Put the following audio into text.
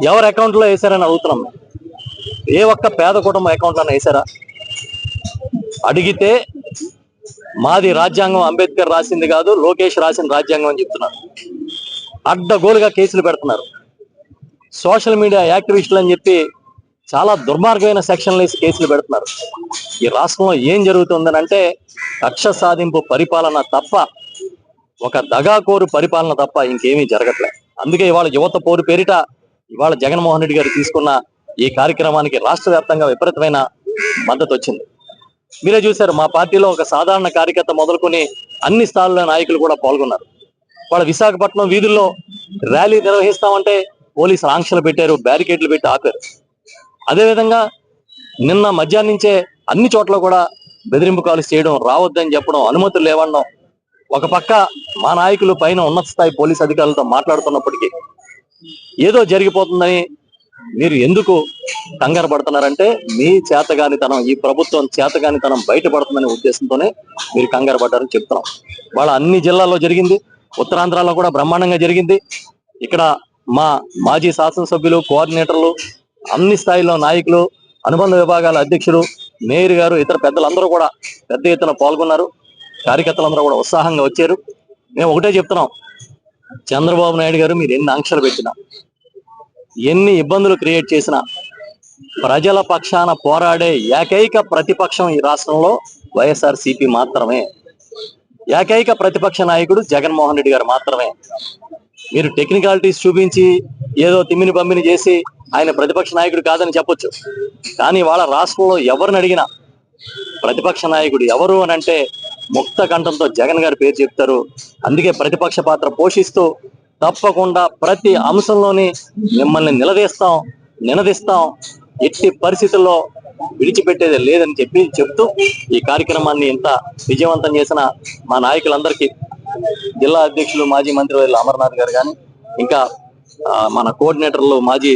ఎవరి అకౌంట్ లో వేశారని అడుగుతున్నాం. ఏ ఒక్క పేద కుటుంబం అకౌంట్ లో వేశారా? అడిగితే మాది రాజ్యాంగం అంబేద్కర్ రాసింది కాదు, లోకేష్ రాసిన రాజ్యాంగం అని చెప్తున్నారు. అడ్డగోలుగా కేసులు పెడుతున్నారు. సోషల్ మీడియా యాక్టివిస్టులు అని చెప్పి చాలా దుర్మార్గమైన సెక్షన్లు వేసి కేసులు పెడుతున్నారు. ఈ రాష్ట్రంలో ఏం జరుగుతుందని అంటే కక్ష సాధింపు పరిపాలన తప్ప, ఒక దగాకోరు పరిపాలన తప్ప ఇంకేమీ జరగట్లేదు. అందుకే ఇవాళ యువత పోరు పేరిట ఇవాళ జగన్మోహన్ రెడ్డి గారు తీసుకున్న ఈ కార్యక్రమానికి రాష్ట్ర వ్యాప్తంగా విపరీతమైన మద్దతు వచ్చింది. మీరే చూశారు, మా పార్టీలో ఒక సాధారణ కార్యకర్త మొదలుకొని అన్ని స్థాయిల నాయకులు కూడా పాల్గొన్నారు. వాళ్ళ విశాఖపట్నం వీధుల్లో ర్యాలీ నిర్వహిస్తామంటే పోలీసులు ఆంక్షలు పెట్టారు, బ్యారికేడ్లు పెట్టి ఆపారు. అదేవిధంగా నిన్న మధ్యాహ్నం నుంచే అన్ని చోట్ల కూడా బెదిరింపు కాల్స్ చేయడం, రావద్దని చెప్పడం, అనుమతులు లేవడం. ఒక పక్క మా నాయకులు పైన ఉన్నత స్థాయి పోలీసు అధికారులతో మాట్లాడుతున్నప్పటికీ ఏదో జరిగిపోతుందని మీరు ఎందుకు కంగారు పడుతున్నారంటే మీ చేతగానితనం, ఈ ప్రభుత్వం చేతగానితనం బయటపడుతుందనే ఉద్దేశంతోనే మీరు కంగారు పడ్డారని చెప్తున్నాం. వాళ్ళ అన్ని జిల్లాల్లో జరిగింది, ఉత్తరాంధ్రలో కూడా బ్రహ్మాండంగా జరిగింది. ఇక్కడ మా మాజీ శాసనసభ్యులు, కోఆర్డినేటర్లు, అన్ని స్థాయిలో నాయకులు, అనుబంధ విభాగాల అధ్యక్షులు, మేయర్ గారు, ఇతర పెద్దలందరూ కూడా పెద్ద ఎత్తున పాల్గొన్నారు. కార్యకర్తలందరూ కూడా ఉత్సాహంగా వచ్చారు. మేము ఒకటే చెప్తున్నాం, చంద్రబాబు నాయుడు గారు మీరు ఎన్ని ఆంక్షలు పెట్టినా, ఎన్ని ఇబ్బందులు క్రియేట్ చేసినా, ప్రజల పక్షాన పోరాడే ఏకైక ప్రతిపక్షం ఈ రాష్ట్రంలో వైఎస్ఆర్సీపీ మాత్రమే. ఏకైక ప్రతిపక్ష నాయకుడు జగన్మోహన్ రెడ్డి గారు మాత్రమే. మీరు టెక్నికాలిటీస్ చూపించి ఏదో తిమ్మిని పంపిణీ చేసి ఆయన ప్రతిపక్ష నాయకుడు కాదని చెప్పొచ్చు, కానీ వాళ్ళ రాష్ట్రంలో ఎవరిని అడిగినా ప్రతిపక్ష నాయకుడు ఎవరు అని అంటే ముక్త కంఠంతో జగన్ గారి పేరు చెప్తారు. అందుకే ప్రతిపక్ష పాత్ర పోషిస్తూ తప్పకుండా ప్రతి అంశంలోని మిమ్మల్ని నినదిస్తాం, ఎట్టి పరిస్థితుల్లో విడిచిపెట్టేది లేదని చెప్తూ ఈ కార్యక్రమాన్ని ఇంత విజయవంతం చేసిన మా నాయకులందరికీ, జిల్లా అధ్యక్షులు మాజీ మంత్రి అమర్నాథ్ గారు కానీ, ఇంకా మన కోఆర్డినేటర్లు మాజీ